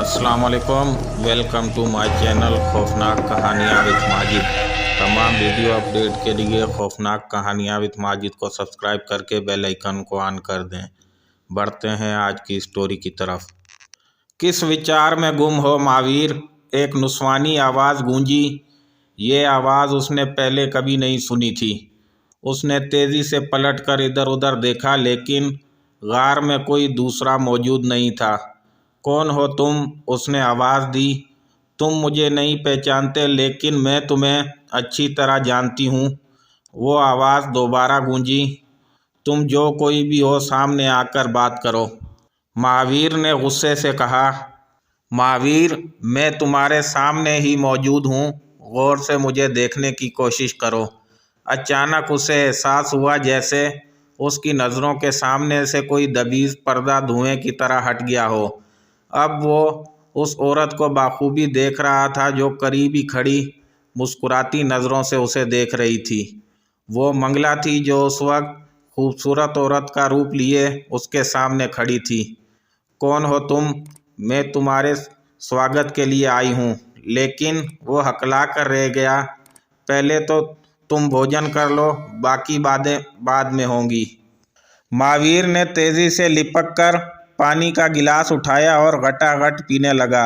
अस्सलाम वालेकुम, welcome to my channel खौफनाक कहानियाँ विद माजिद। तमाम वीडियो अपडेट के लिए खौफनाक कहानियाँ विद माजिद को सब्सक्राइब करके बेल आइकन को ऑन कर दें। बढ़ते हैं आज की स्टोरी की तरफ। किस विचार में गुम हो महावीर? एक नुस्वानी आवाज़ गूंजी। ये आवाज़ उसने पहले कभी नहीं सुनी थी। उसने तेज़ी से पलटकर इधर उधर देखा, लेकिन गार में कोई दूसरा मौजूद नहीं था। कौन हो तुम? उसने आवाज़ दी। तुम मुझे नहीं पहचानते, लेकिन मैं तुम्हें अच्छी तरह जानती हूँ। वो आवाज़ दोबारा गूंजी। तुम जो कोई भी हो, सामने आकर बात करो। महावीर ने गुस्से से कहा। महावीर, मैं तुम्हारे सामने ही मौजूद हूँ, गौर से मुझे देखने की कोशिश करो। अचानक उसे एहसास हुआ जैसे उसकी नज़रों के सामने से कोई दबीज़ पर्दा धुएं की तरह हट गया हो। अब वो उस औरत को बाखूबी देख रहा था जो करीब ही खड़ी मुस्कुराती नज़रों से उसे देख रही थी। वो मंगला थी जो उस वक्त खूबसूरत औरत का रूप लिए उसके सामने खड़ी थी। कौन हो तुम? मैं तुम्हारे स्वागत के लिए आई हूँ। लेकिन वो हकला कर रह गया। पहले तो तुम भोजन कर लो, बाकी बातें बाद में होंगी। महावीर ने तेज़ी से लिपक कर पानी का गिलास उठाया और घटाघट पीने लगा।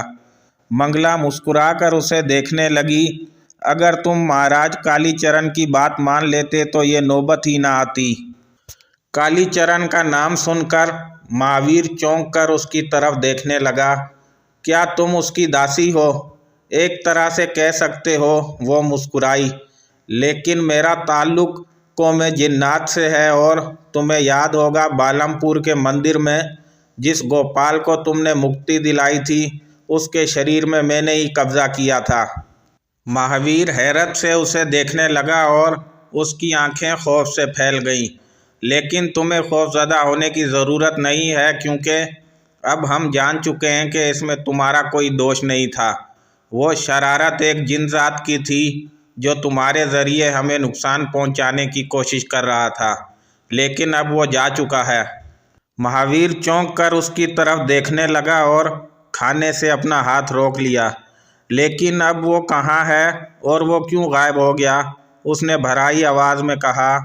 मंगला मुस्कुराकर उसे देखने लगी। अगर तुम महाराज कालीचरण की बात मान लेते तो ये नौबत ही ना आती। कालीचरण का नाम सुनकर महावीर चौंक कर उसकी तरफ देखने लगा। क्या तुम उसकी दासी हो? एक तरह से कह सकते हो, वो मुस्कुराई। लेकिन मेरा ताल्लुक़ कौम जिन्नात से है, और तुम्हें याद होगा बालमपुर के मंदिर में जिस गोपाल को तुमने मुक्ति दिलाई थी, उसके शरीर में मैंने ही कब्ज़ा किया था। महावीर हैरत से उसे देखने लगा और उसकी आंखें खौफ से फैल गईं। लेकिन तुम्हें खौफज़दा होने की ज़रूरत नहीं है, क्योंकि अब हम जान चुके हैं कि इसमें तुम्हारा कोई दोष नहीं था। वो शरारत एक जिन्नात की थी जो तुम्हारे ज़रिए हमें नुकसान पहुंचाने की कोशिश कर रहा था, लेकिन अब वो जा चुका है। महावीर चौंक कर उसकी तरफ देखने लगा और खाने से अपना हाथ रोक लिया। लेकिन अब वो कहाँ है और वो क्यों गायब हो गया? उसने भराई आवाज़ में कहा।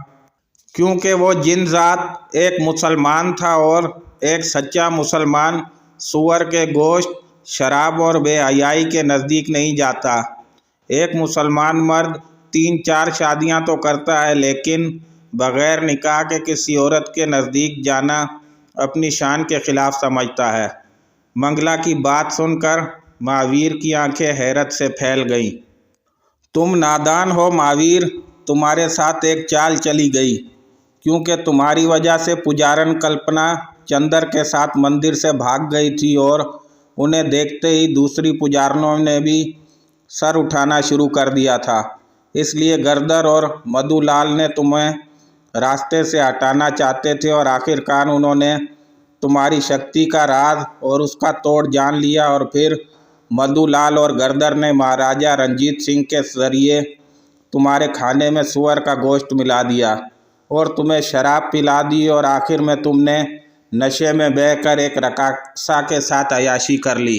क्योंकि वो जिन्नात एक मुसलमान था, और एक सच्चा मुसलमान सूअर के गोश्त, शराब और बेहयाई के नज़दीक नहीं जाता। एक मुसलमान मर्द 3-4 शादियां तो करता है, लेकिन बग़ैर निकाह के किसी औरत के नज़दीक जाना अपनी शान के ख़िलाफ़ समझता है। मंगला की बात सुनकर महावीर की आंखें हैरत से फैल गईं। तुम नादान हो महावीर, तुम्हारे साथ एक चाल चली गई, क्योंकि तुम्हारी वजह से पुजारन कल्पना चंदर के साथ मंदिर से भाग गई थी, और उन्हें देखते ही दूसरी पुजारनों ने भी सर उठाना शुरू कर दिया था। इसलिए गर्दर और मधुलाल ने तुम्हें रास्ते से हटाना चाहते थे, और आखिरकार उन्होंने तुम्हारी शक्ति का राज और उसका तोड़ जान लिया। और फिर मधुलाल और गर्दर ने महाराजा रंजीत सिंह के ज़रिए तुम्हारे खाने में सूअर का गोश्त मिला दिया और तुम्हें शराब पिला दी, और आखिर में तुमने नशे में बहकर एक रकासा के साथ अयाशी कर ली।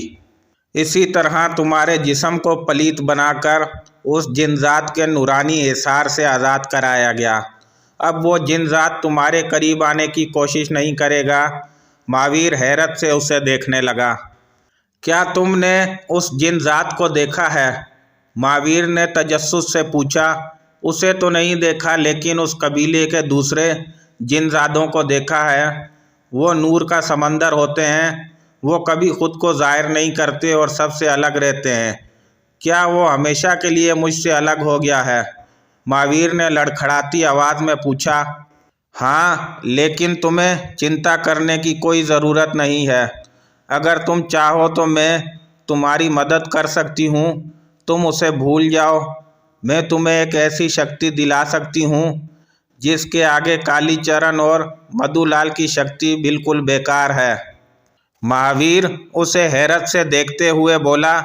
इसी तरह तुम्हारे जिस्म को पलीत बनाकर उस जिन्नात के नूरानी हिसार से आज़ाद कराया गया। अब वो जिन्नात तुम्हारे करीब आने की कोशिश नहीं करेगा। महावीर हैरत से उसे देखने लगा। क्या तुमने उस जिन्नात को देखा है? महावीर ने तजस्सुस से पूछा। उसे तो नहीं देखा, लेकिन उस कबीले के दूसरे जिन्नातों को देखा है। वो नूर का समंदर होते हैं। वो कभी ख़ुद को ज़ाहिर नहीं करते और सबसे अलग रहते हैं। क्या वो हमेशा के लिए मुझसे अलग हो गया है? महावीर ने लड़खड़ाती आवाज़ में पूछा। हाँ, लेकिन तुम्हें चिंता करने की कोई ज़रूरत नहीं है। अगर तुम चाहो तो मैं तुम्हारी मदद कर सकती हूँ। तुम उसे भूल जाओ। मैं तुम्हें एक ऐसी शक्ति दिला सकती हूँ जिसके आगे कालीचरण और मधुलाल की शक्ति बिल्कुल बेकार है। महावीर उसे हैरत से देखते हुए बोला,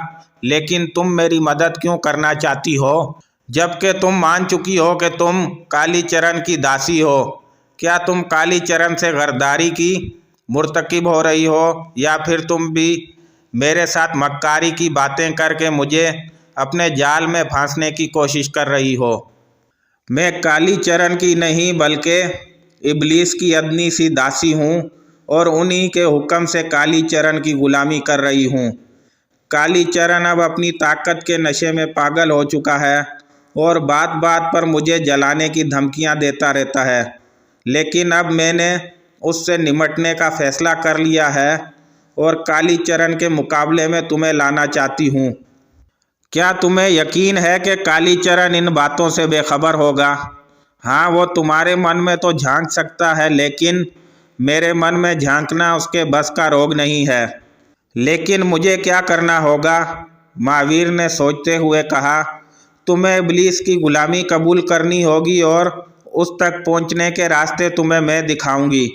लेकिन तुम मेरी मदद क्यों करना चाहती हो, जबकि तुम मान चुकी हो कि तुम कालीचरण की दासी हो? क्या तुम कालीचरण से गद्दारी की मुर्तकिब हो रही हो, या फिर तुम भी मेरे साथ मक्कारी की बातें करके मुझे अपने जाल में फांसने की कोशिश कर रही हो। मैं कालीचरण की नहीं बल्कि इब्लीस की अदनी सी दासी हूँ और उन्हीं के हुक्म से कालीचरण की गुलामी कर रही हूँ। कालीचरण अब अपनी ताकत के नशे में पागल हो चुका है और बात बात पर मुझे जलाने की धमकियाँ देता रहता है, लेकिन अब मैंने उससे निमटने का फैसला कर लिया है और कालीचरण के मुकाबले में तुम्हें लाना चाहती हूँ। क्या तुम्हें यकीन है कि कालीचरण इन बातों से बेखबर होगा? हाँ, वो तुम्हारे मन में तो झांक सकता है, लेकिन मेरे मन में झांकना उसके बस का रोग नहीं है। लेकिन मुझे क्या करना होगा? महावीर ने सोचते हुए कहा, तुम्हें इब्लीस की गुलामी कबूल करनी होगी और उस तक पहुंचने के रास्ते तुम्हें मैं दिखाऊंगी।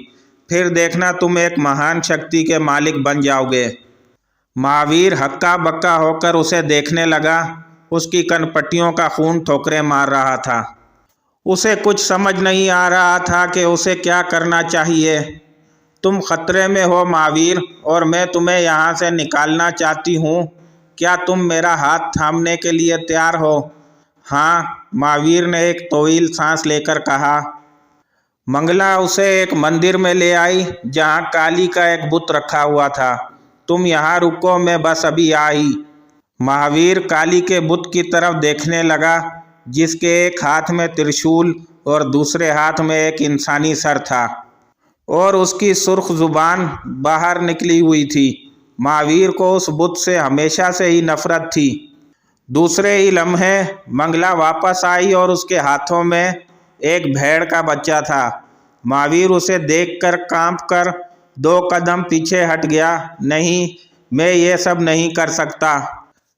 फिर देखना तुम एक महान शक्ति के मालिक बन जाओगे। महावीर हक्का बक्का होकर उसे देखने लगा। उसकी कनपट्टियों का खून ठोकरें मार रहा था। उसे कुछ समझ नहीं आ रहा था कि उसे क्या करना चाहिए। तुम खतरे में हो महावीर, और मैं तुम्हें यहाँ से निकालना चाहती हूँ। क्या तुम मेरा हाथ थामने के लिए तैयार हो? हाँ, महावीर ने एक तवील सांस लेकर कहा। मंगला उसे एक मंदिर में ले आई जहाँ काली का एक बुत रखा हुआ था। तुम यहाँ रुको, मैं बस अभी आई। महावीर काली के बुत की तरफ देखने लगा, जिसके एक हाथ में त्रिशूल और दूसरे हाथ में एक इंसानी सर था और उसकी सुर्ख जुबान बाहर निकली हुई थी। महावीर को उस बुत से हमेशा से ही नफरत थी। दूसरे ही लम्हे मंगला वापस आई और उसके हाथों में एक भेड़ का बच्चा था। महावीर उसे देखकर कांपकर 2 कदम पीछे हट गया। नहीं, मैं ये सब नहीं कर सकता।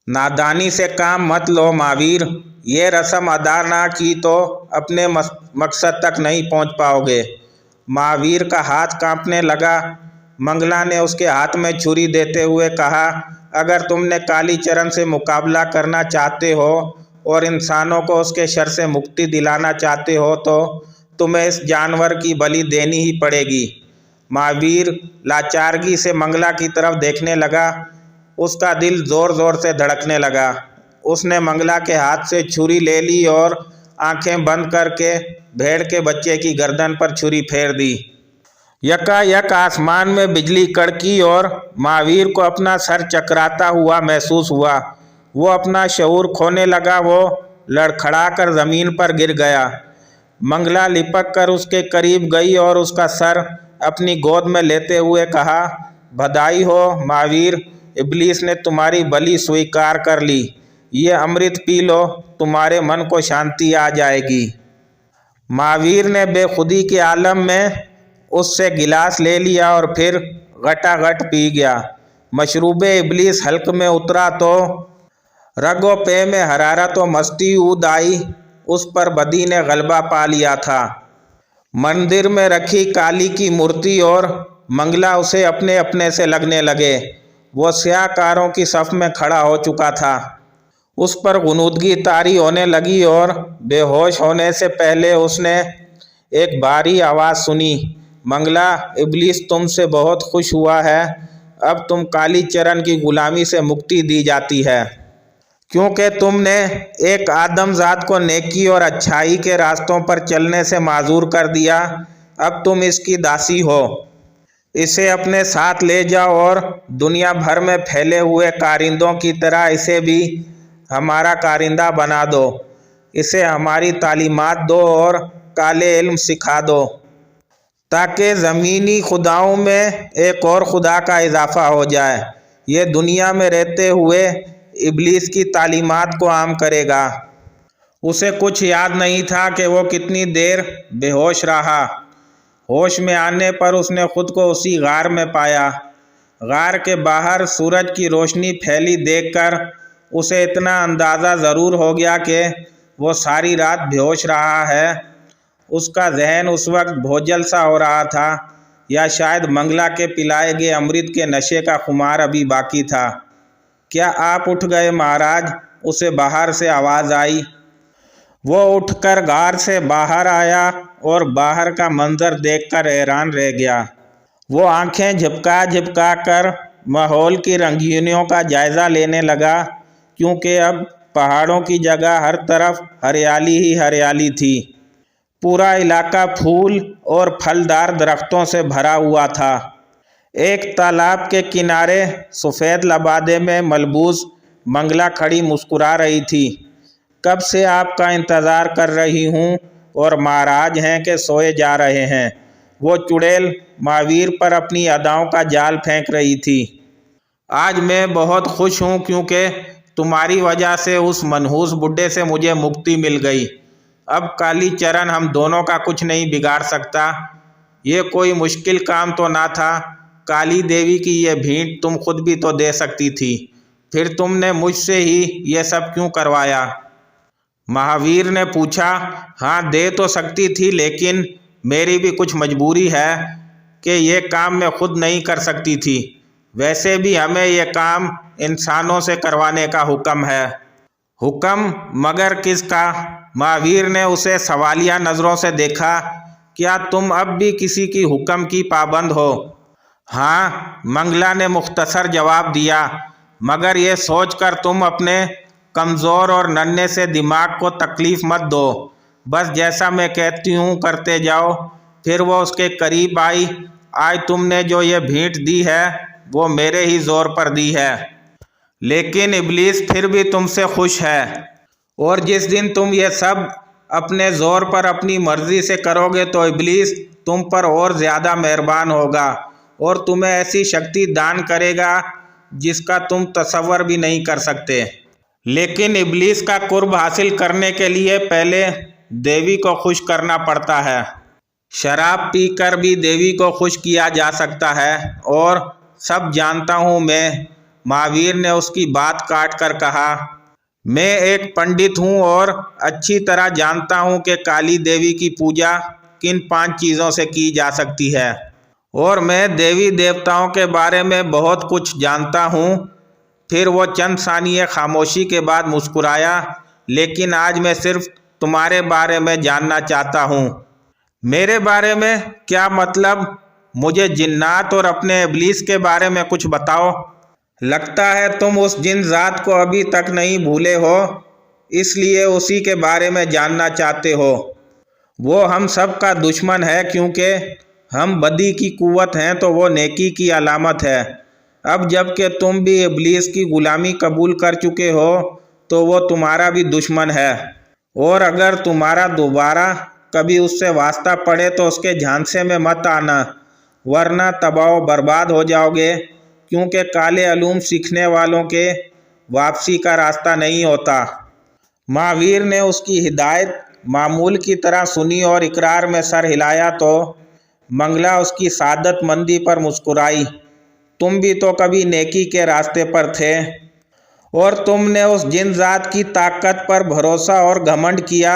नादानी से काम मत लो महावीर, ये रस्म अदा ना की तो अपने मकसद तक नहीं पहुंच पाओगे। महावीर का हाथ कांपने लगा। मंगला ने उसके हाथ में छुरी देते हुए कहा, अगर तुमने कालीचरण से मुकाबला करना चाहते हो और इंसानों को उसके शर से मुक्ति दिलाना चाहते हो तो तुम्हें इस जानवर की बलि देनी ही पड़ेगी। महावीर लाचारगी से मंगला की तरफ देखने लगा। उसका दिल ज़ोर ज़ोर से धड़कने लगा। उसने मंगला के हाथ से छुरी ले ली और आंखें बंद करके भेड़ के बच्चे की गर्दन पर छुरी फेर दी। यकायक आसमान में बिजली कड़की और महावीर को अपना सर चकराता हुआ महसूस हुआ। वो अपना शऊर खोने लगा। वो लड़खड़ा कर ज़मीन पर गिर गया। मंगला लिपक कर उसके करीब गई और उसका सर अपनी गोद में लेते हुए कहा, बधाई हो महावीर, इब्लीस ने तुम्हारी बलि स्वीकार कर ली। ये अमृत पी लो, तुम्हारे मन को शांति आ जाएगी। महावीर ने बेखुदी के आलम में उससे गिलास ले लिया और फिर घटाघट पी गया। मशरूबे इब्लीस हल्क में उतरा तो रगो पे में हरारत व मस्ती ऊद आई। उस पर बदी ने गलबा पा लिया था। मंदिर में रखी काली की मूर्ति और मंगला उसे अपने अपने से लगने लगे। वो स्याहकारों की सफ में खड़ा हो चुका था। उस पर गुनूदगी तारी होने लगी और बेहोश होने से पहले उसने एक भारी आवाज़ सुनी, मंगला, इब्लीस तुमसे बहुत खुश हुआ है। अब तुम कालीचरण की गुलामी से मुक्ति दी जाती है, क्योंकि तुमने एक आदमजात को नेकी और अच्छाई के रास्तों पर चलने से माजूर कर दिया। अब तुम इसकी दासी हो। इसे अपने साथ ले जाओ और दुनिया भर में फैले हुए कारिंदों की तरह इसे भी हमारा कारिंदा बना दो। इसे हमारी तालीमात दो और काले इल्म सिखा दो, ताकि ज़मीनी खुदाओं में एक और खुदा का इजाफा हो जाए। ये दुनिया में रहते हुए इब्लीस की तालीमात को आम करेगा। उसे कुछ याद नहीं था कि वो कितनी देर बेहोश रहा। होश में आने पर उसने खुद को उसी गार में पाया। गार के बाहर सूरज की रोशनी फैली देखकर उसे इतना अंदाज़ा ज़रूर हो गया कि वो सारी रात बेहोश रहा है। उसका जहन उस वक्त भोजल सा हो रहा था, या शायद मंगला के पिलाए गए अमृत के नशे का खुमार अभी बाकी था। क्या आप उठ गए महाराज? उसे बाहर से आवाज़ आई। वो उठकर गार से बाहर आया और बाहर का मंजर देखकर हैरान रह गया। वो आंखें झपका झपका कर माहौल की रंगीनियों का जायज़ा लेने लगा, क्योंकि अब पहाड़ों की जगह हर तरफ हरियाली ही हरियाली थी। पूरा इलाका फूल और फलदार दरख्तों से भरा हुआ था। एक तालाब के किनारे सफ़ेद लबादे में मलबूस मंगला खड़ी मुस्कुरा रही थी। कब से आपका इंतज़ार कर रही हूँ और महाराज हैं कि सोए जा रहे हैं। वो चुड़ैल महावीर पर अपनी अदाओं का जाल फेंक रही थी। आज मैं बहुत खुश हूँ, क्योंकि तुम्हारी वजह से उस मनहूस बुड्ढे से मुझे मुक्ति मिल गई। अब काली चरण हम दोनों का कुछ नहीं बिगाड़ सकता। ये कोई मुश्किल काम तो ना था। काली देवी की ये भेंट तुम खुद भी तो दे सकती थी, फिर तुमने मुझसे ही ये सब क्यों करवाया? महावीर ने पूछा। हाँ, दे तो सकती थी, लेकिन मेरी भी कुछ मजबूरी है कि ये काम मैं खुद नहीं कर सकती थी। वैसे भी हमें ये काम इंसानों से करवाने का हुक्म है। हुक्म? मगर किसका? महावीर ने उसे सवालिया नज़रों से देखा। क्या तुम अब भी किसी की हुक्म की पाबंद हो? हाँ, मंगला ने मुख्तसर जवाब दिया, मगर ये सोचकर तुम अपने कमज़ोर और नन्हे से दिमाग को तकलीफ़ मत दो। बस जैसा मैं कहती हूँ करते जाओ। फिर वो उसके करीब आई। आज तुमने जो ये भेंट दी है वो मेरे ही ज़ोर पर दी है, लेकिन इब्लीस फिर भी तुमसे खुश है। और जिस दिन तुम ये सब अपने ज़ोर पर अपनी मर्ज़ी से करोगे तो इब्लीस तुम पर और ज़्यादा मेहरबान होगा और तुम्हें ऐसी शक्ति दान करेगा जिसका तुम तसव्वुर भी नहीं कर सकते। लेकिन इब्लीस का कुर्ब हासिल करने के लिए पहले देवी को खुश करना पड़ता है। शराब पीकर भी देवी को खुश किया जा सकता है, और सब जानता हूँ मैं। महावीर ने उसकी बात काट कर कहा। मैं एक पंडित हूँ और अच्छी तरह जानता हूँ कि काली देवी की पूजा किन 5 चीज़ों से की जा सकती है, और मैं देवी देवताओं के बारे में बहुत कुछ जानता हूँ। फिर वो चंद सानिये खामोशी के बाद मुस्कुराया। लेकिन आज मैं सिर्फ तुम्हारे बारे में जानना चाहता हूँ। मेरे बारे में? क्या मतलब? मुझे जिन्नात और अपने इब्लीस के बारे में कुछ बताओ। लगता है तुम उस जिन ज़ात को अभी तक नहीं भूले हो, इसलिए उसी के बारे में जानना चाहते हो। वो हम सब का दुश्मन है, क्योंकि हम बदी की कुव्वत हैं तो वो नेकी की अलामत है। अब जब कि तुम भी इब्लीस की ग़ुलामी कबूल कर चुके हो तो वो तुम्हारा भी दुश्मन है, और अगर तुम्हारा दोबारा कभी उससे वास्ता पड़े तो उसके झांसे में मत आना, वरना तबाह बर्बाद हो जाओगे। क्योंकि काले अलूम सीखने वालों के वापसी का रास्ता नहीं होता। महावीर ने उसकी हिदायत मामूल की तरह सुनी और इकरार में सर हिलाया तो मंगला उसकी सादतमंदी पर मुस्कुराई। तुम भी तो कभी नेकी के रास्ते पर थे, और तुमने उस जिन ज़ात की ताकत पर भरोसा और घमंड किया।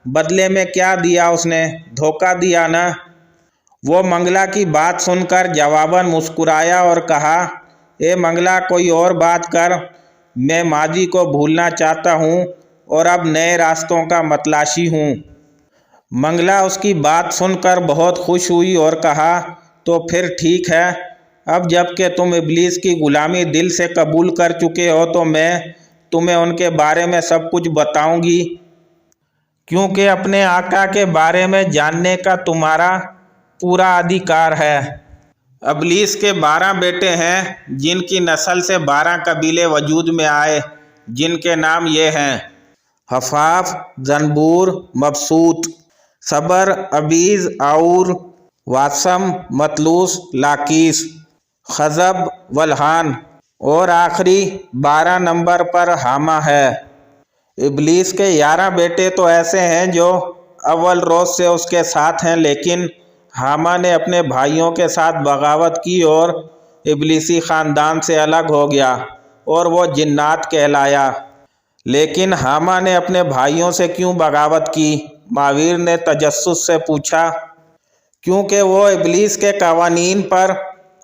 बदले में क्या दिया उसने? धोखा दिया ना? वो मंगला की बात सुनकर जवाबन मुस्कुराया और कहा, ए मंगला, कोई और बात कर। मैं माजी को भूलना चाहता हूँ और अब नए रास्तों का मतलाशी हूँ। मंगला उसकी बात सुनकर बहुत खुश हुई और कहा, तो फिर ठीक है। अब जब कि तुम इब्लीस की ग़ुलामी दिल से कबूल कर चुके हो तो मैं तुम्हें उनके बारे में सब कुछ बताऊंगी, क्योंकि अपने आका के बारे में जानने का तुम्हारा पूरा अधिकार है। इब्लीस के 12 बेटे हैं, जिनकी नस्ल से 12 कबीले वजूद में आए, जिनके नाम ये हैं: हफ़ाफ, ज़नबूर, मबसूत, सबर, अबीज़, आउर, वासम, मतलूस, लाकीस, खज़ब, वल्हान, और आखिरी 12 नंबर पर हामा है। इब्लीस के 11 बेटे तो ऐसे हैं जो अव्वल रोज़ से उसके साथ हैं, लेकिन हामा ने अपने भाइयों के साथ बगावत की और इब्लीसी ख़ानदान से अलग हो गया और वो जिन्नात कहलाया। लेकिन हामा ने अपने भाइयों से क्यों बगावत की? महावीर ने तजस्सुस से पूछा। क्योंकि वो इब्लीस के कवानीन पर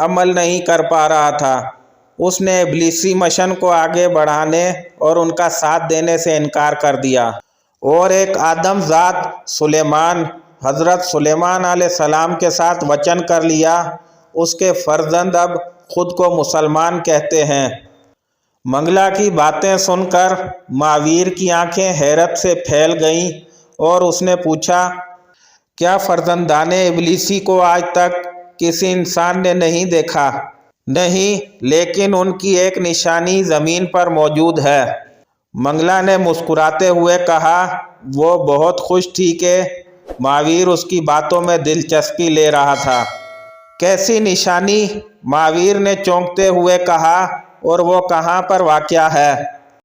अमल नहीं कर पा रहा था। उसने इब्लीसी मिशन को आगे बढ़ाने और उनका साथ देने से इनकार कर दिया, और एक आदम ज़ात सुलेमान, हज़रत सुलेमान अलैहिस्सलाम के साथ वचन कर लिया। उसके फर्जंद अब खुद को मुसलमान कहते हैं। मंगला की बातें सुनकर महावीर की आंखें हैरत से फैल गईं और उसने पूछा, क्या फर्जंदाने इब्लीसी को आज तक किसी इंसान ने नहीं देखा? नहीं, लेकिन उनकी एक निशानी ज़मीन पर मौजूद है। मंगला ने मुस्कुराते हुए कहा। वो बहुत खुश थी कि महावीर उसकी बातों में दिलचस्पी ले रहा था। कैसी निशानी? महावीर ने चौंकते हुए कहा, और वो कहाँ पर वाक़या है?